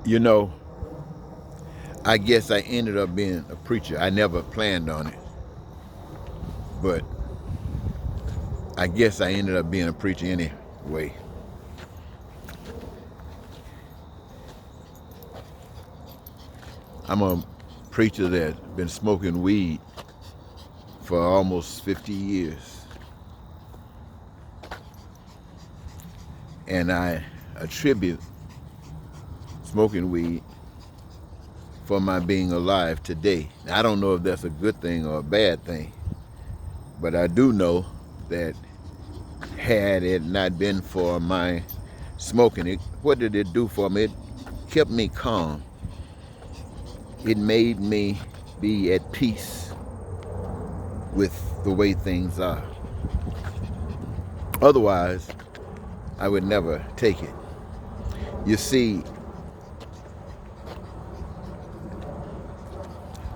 You know, I guess I ended up being a preacher. I never planned on it, but I guess I ended up being a preacher anyway. I'm a preacher that's been smoking weed for almost 50 years. And I attribute smoking weed for my being alive today. I don't know if that's a good thing or a bad thing, but I do know that had it not been for my smoking it, what did it do for me? It kept me calm. It made me be at peace with the way things are. Otherwise, I would never take it. You see,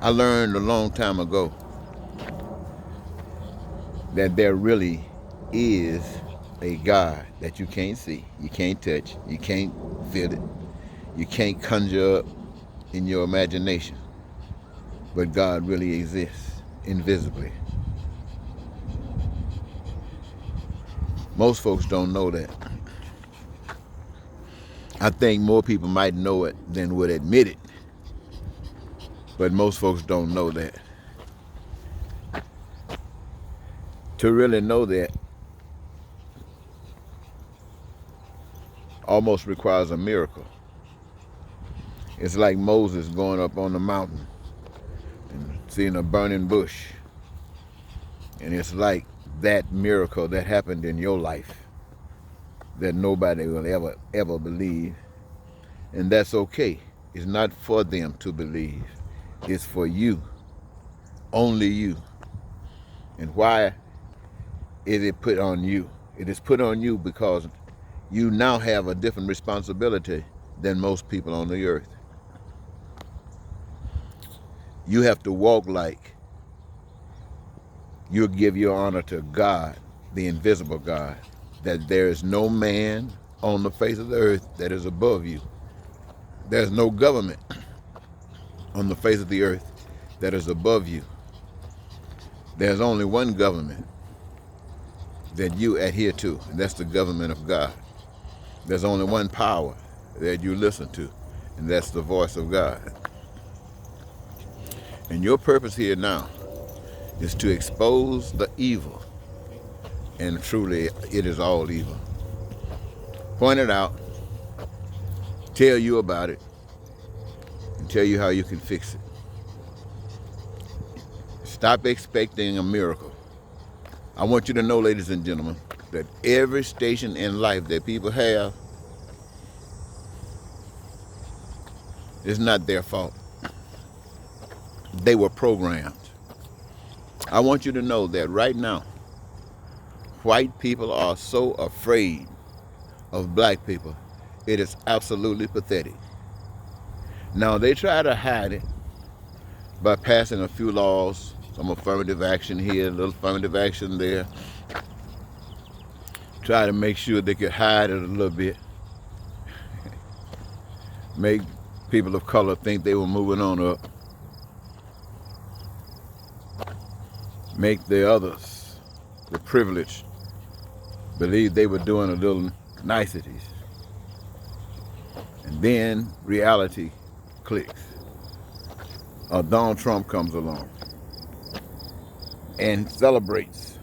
I learned a long time ago that there really is a God that you can't see, you can't touch, you can't feel it, you can't conjure up in your imagination. But God really exists invisibly. Most folks don't know that. I think more people might know it than would admit it, but most folks don't know that. To really know that almost requires a miracle. It's like Moses going up on the mountain and seeing a burning bush. And it's like that miracle that happened in your life that nobody will ever believe. And that's okay. It's not for them to believe. It's for you. Only you. And why is it put on you? It is put on you because you now have a different responsibility than most people on the earth. You have to walk like you give your honor to God, the invisible God, that there is no man on the face of the earth that is above you. There's no government on the face of the earth that is above you. There's only one government that you adhere to, and that's the government of God. There's only one power that you listen to, and that's the voice of God. And your purpose here now is to expose the evil, and truly it is all evil. Point it out, tell you about it, and tell you how you can fix it. Stop expecting a miracle. I want you to know, ladies and gentlemen, that every station in life that people have is not their fault. They were programmed. I want you to know that right now, white people are so afraid of black people, it is absolutely pathetic. Now, they try to hide it by passing a few laws, some affirmative action here, a little affirmative action there. Try to make sure they could hide it a little bit. Make people of color think they were moving on up. Make the others, the privileged, believe they were doing a little niceties. And then reality clicks. Donald Trump comes along and celebrates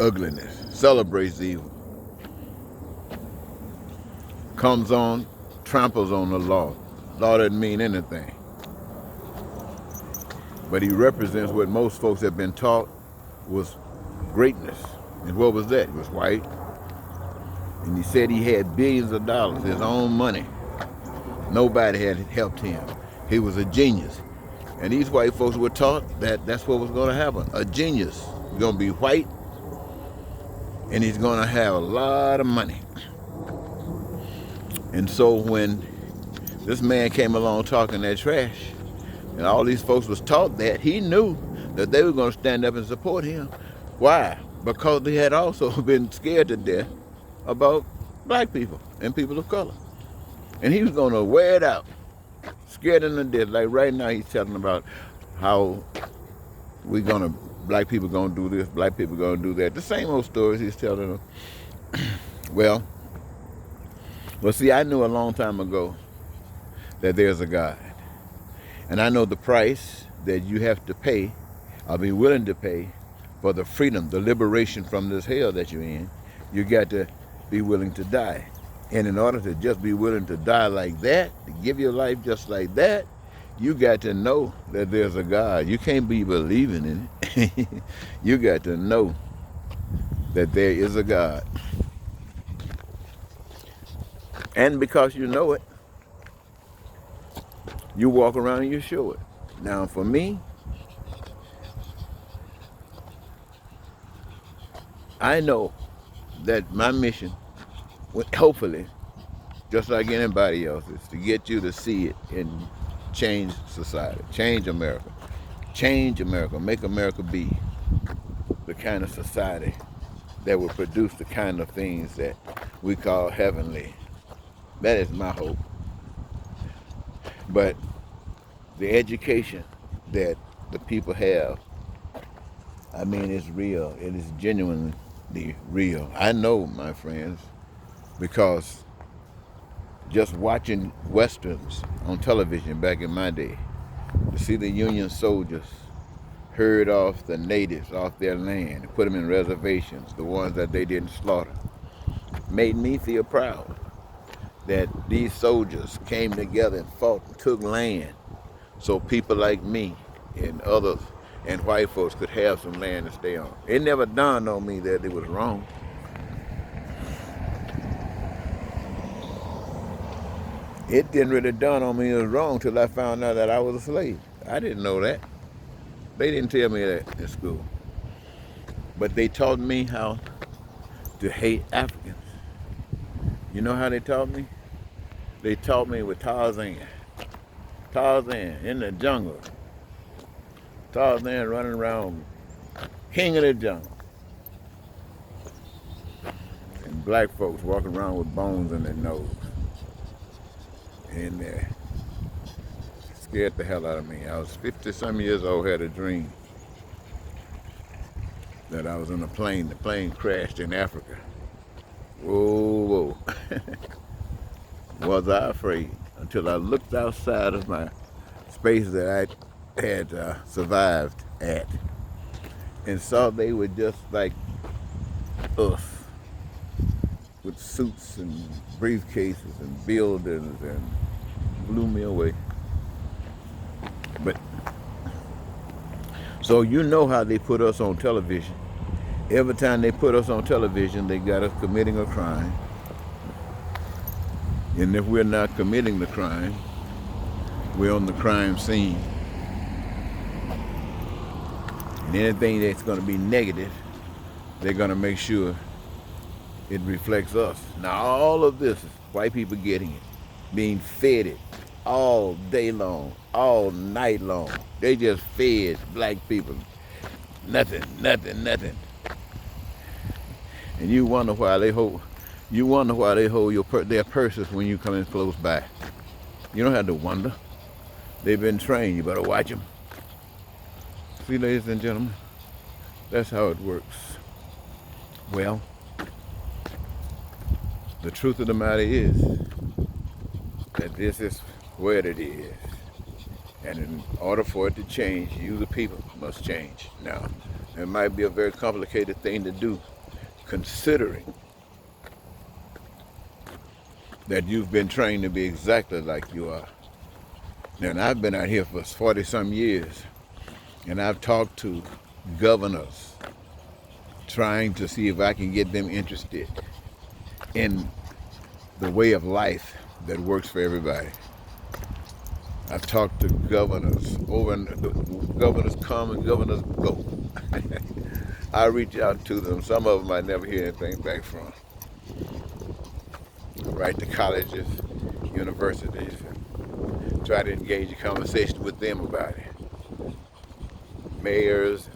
ugliness, celebrates evil. Comes on, tramples on the law. Law doesn't mean anything. But he represents what most folks have been taught was greatness. And what was that? He was white. And he said he had billions of dollars, his own money. Nobody had helped him. He was a genius. And these white folks were taught that that's what was going to happen. A genius. He's going to be white, and he's going to have a lot of money. And so when this man came along talking that trash, and all these folks was taught that, he knew that they were going to stand up and support him. Why? Because they had also been scared to death about black people and people of color. And he was going to wear it out, scared him to death. Like right now, he's telling about how black people gonna do this, black people gonna do that. The same old stories he's telling them. Well, see, I knew a long time ago that there's a God. And I know the price that you have to pay, or be willing to pay, for the freedom, the liberation from this hell that you're in. You got to be willing to die. And in order to just be willing to die like that, to give your life just like that, you got to know that there's a God. You can't be believing in it. You got to know that there is a God. And because you know it, you walk around and you show it. Now, for me, I know that my mission, hopefully, just like anybody else, is to get you to see it and change society, change America, make America be the kind of society that will produce the kind of things that we call heavenly. That is my hope. But the education that the people have, I mean, it's real. It is genuinely real. I know, my friends, because just watching Westerns on television back in my day, to see the Union soldiers herd off the natives off their land, put them in reservations, the ones that they didn't slaughter, made me feel proud that these soldiers came together and fought and took land so people like me and others and white folks could have some land to stay on. It never dawned on me that it was wrong. It didn't really dawn on me it was wrong till I found out that I was a slave. I didn't know that. They didn't tell me that in school. But they taught me how to hate Africans. You know how they taught me? They taught me with Tarzan. Tarzan in the jungle. Tarzan running around, king of the jungle. And black folks walking around with bones in their nose. And scared the hell out of me. I was 50-some years old, had a dream that I was on a plane. The plane crashed in Africa. Whoa, whoa. Was I afraid until I looked outside of my space that I had survived at and saw they were just like us, with suits and briefcases and buildings, and blew me away. But so you know how they put us on television. Every time they put us on television, they got us committing a crime. And if we're not committing the crime, we're on the crime scene. And anything that's going to be negative, they're going to make sure it reflects us. Now, all of this is white people getting it, being fed it all day long, all night long. They just fed black people nothing. And you wonder why they hold their purses when you come in close by. You don't have to wonder. They've been trained. You better watch them. See, ladies and gentlemen, that's how it works. Well, the truth of the matter is that this is where it is. And in order for it to change, you, the people, must change. Now, it might be a very complicated thing to do, considering that you've been trained to be exactly like you are. And I've been out here for 40-some years, and I've talked to governors trying to see if I can get them interested in the way of life that works for everybody. I've talked to governors over, and governors come and governors go. I reach out to them. Some of them I never hear anything back from. I write to colleges, universities, and try to engage a conversation with them about it. Mayors,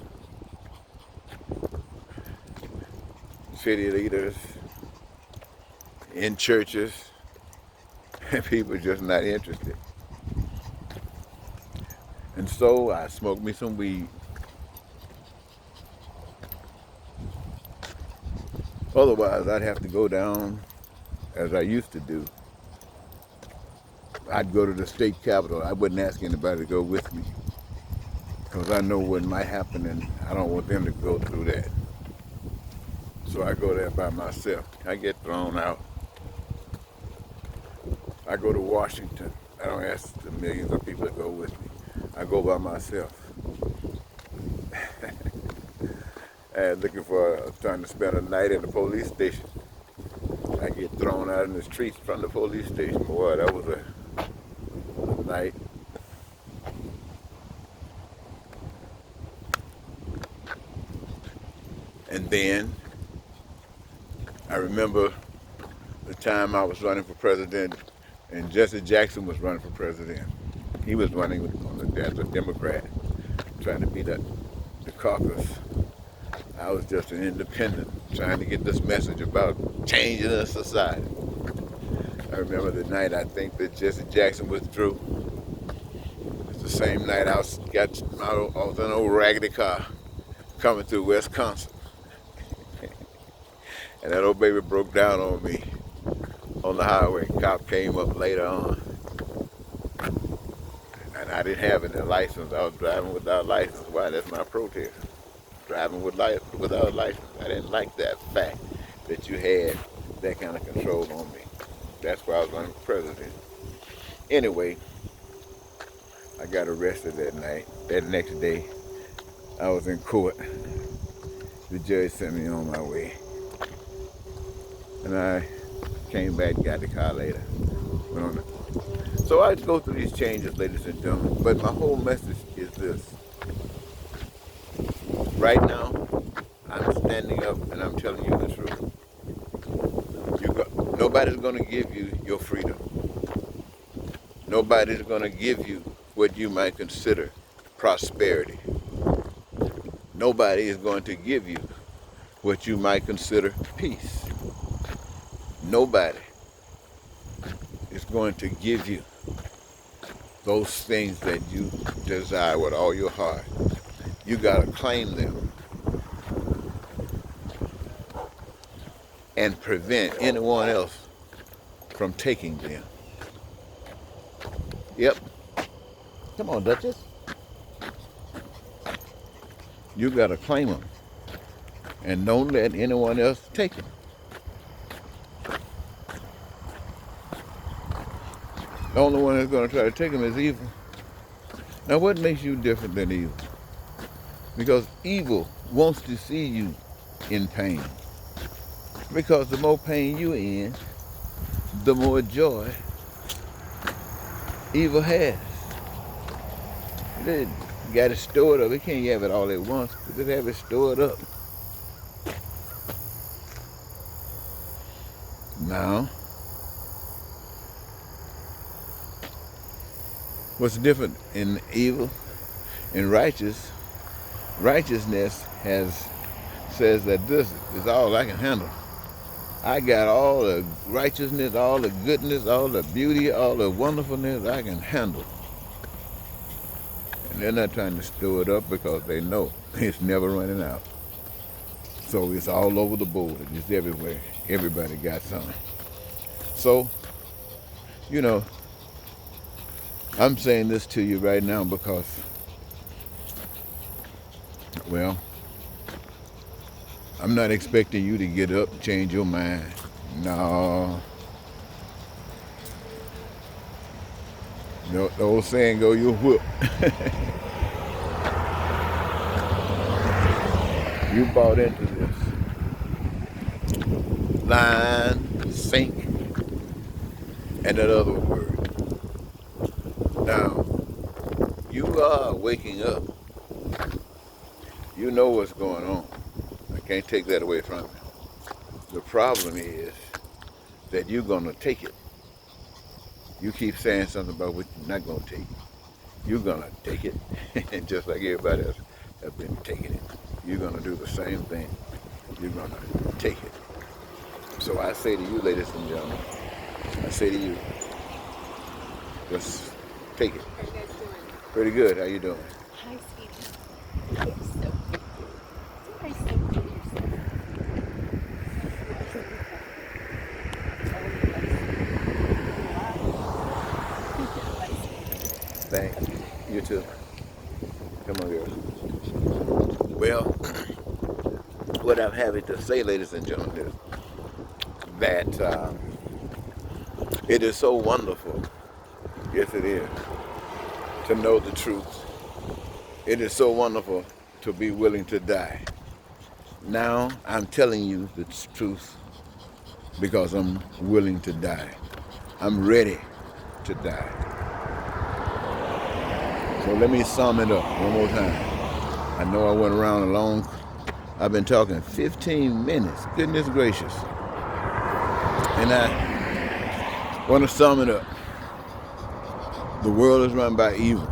city leaders, in churches, And people are just not interested. And so I smoked me some weed. Otherwise, I'd have to go down as I used to do. I'd go to the state capitol. I wouldn't ask anybody to go with me because I know what might happen and I don't want them to go through that. So I go there by myself. I get thrown out. I go to Washington. I don't ask the millions of people to go with me. I go by myself. And looking for trying to spend a night in the police station. I get thrown out in the streets from the police station. Boy, that was a night. And then I remember the time I was running for president and Jesse Jackson was running for president. He was running as a Democrat, trying to beat the caucus. I was just an independent, trying to get this message about changing the society. I remember the night I think that Jesse Jackson withdrew. It's the same night I was in an old raggedy car coming through Wisconsin. And that old baby broke down on me on the highway. Cop came up later on. And I didn't have any license. I was driving without license. Why? That's my protest. Driving without a license. I didn't like that fact that you had that kind of control on me. That's why I was running for president. Anyway, I got arrested that night. That next day, I was in court. The judge sent me on my way. And I came back, got the car later. Went on it. So I go through these changes, ladies and gentlemen. But my whole message is this. Right now, I'm standing up and I'm telling you the truth. Nobody's going to give you your freedom. Nobody's going to give you what you might consider prosperity. Nobody is going to give you what you might consider peace. Nobody is going to give you those things that you desire with all your heart. You got to claim them and prevent anyone else from taking them. Yep. Come on, Duchess. You got to claim them and don't let anyone else take them. The only one that's going to try to take them is evil. Now, what makes you different than evil? Because evil wants to see you in pain. Because the more pain you're in, the more joy evil has. You got to store it up. It can't have it all at once, but just have it stored up. Now, what's different in evil and righteousness says that this is all I can handle. I got all the righteousness, all the goodness, all the beauty, all the wonderfulness I can handle. And they're not trying to store it up because they know it's never running out. So it's all over the board. It's everywhere. Everybody got something. So, you know, I'm saying this to you right now because, well, I'm not expecting you to get up and change your mind. No. The old saying go, you're whooped. You bought into this. Line, sink, and that other word. Now, you are waking up. You know what's going on. I can't take that away from you. The problem is that you're going to take it. You keep saying something about what you're not going to take. You're going to take it, and just like everybody else has been taking it. You're going to do the same thing. You're going to take it. So I say to you, ladies and gentlemen, I say to you, Just take it. How you guys doing? Pretty good. How you doing? Hi, sweetie. You're so cute. You are so cute. You're so cute. You are so beautiful. Oh, yes. Bye, sweetie. Thanks. You too. Come on, girl. Well, what I'm having to say, ladies and gentlemen, is that it is so wonderful, yes it is, to know the truth. It is so wonderful to be willing to die. Now I'm telling you the truth because I'm willing to die. I'm ready to die. So let me sum it up one more time. I know I went around a long, I've been talking 15 minutes, goodness gracious. And I want to sum it up. The world is run by evil,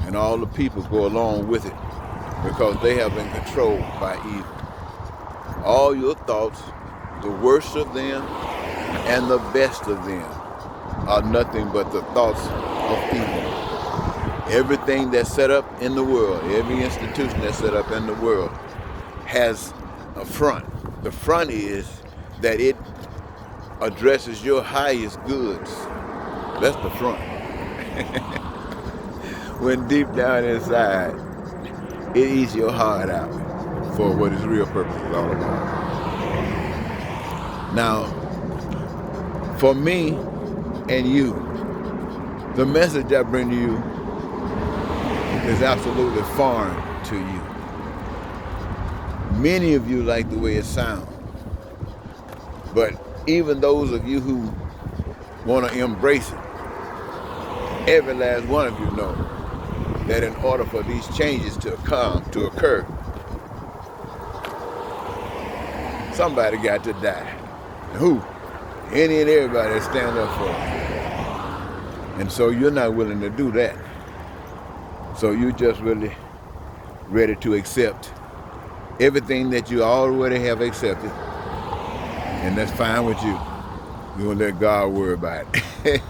and all the people go along with it because they have been controlled by evil. All your thoughts, the worst of them and the best of them, are nothing but the thoughts of evil. Everything that's set up in the world, every institution that's set up in the world has a front. The front is that it addresses your highest goods. That's the front. When deep down inside, it eats your heart out for what its real purpose is all about. Now, for me and you, the message I bring to you is absolutely foreign to you. Many of you like the way it sounds, but even those of you who want to embrace it, every last one of you know that in order for these changes to occur, somebody got to die. And who? Any and everybody that stand up for it. And so you're not willing to do that. So you're just really ready to accept everything that you already have accepted, and that's fine with you. You're gonna let God worry about it.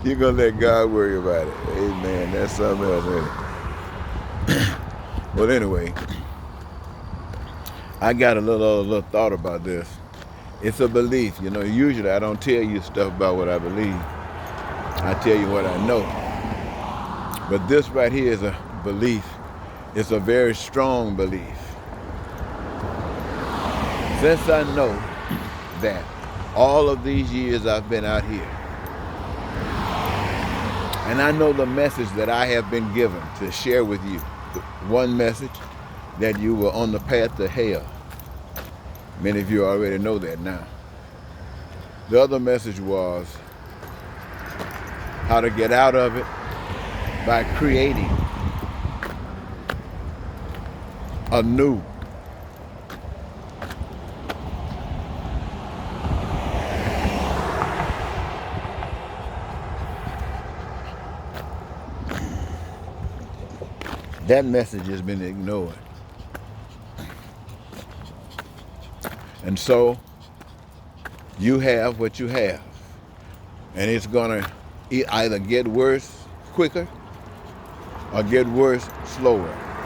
You're gonna let God worry about it. Amen. That's something else, isn't it? Well, anyway, I got a little thought about this. It's a belief. You know, usually I don't tell you stuff about what I believe. I tell you what I know. But this right here is a belief. It's a very strong belief. Since I know that all of these years I've been out here, and I know the message that I have been given to share with you, one message, that you were on the path to hell. Many of you already know that now. The other message was how to get out of it by creating anew. That message has been ignored. And so you have what you have. And it's gonna either get worse quicker or get worse slower.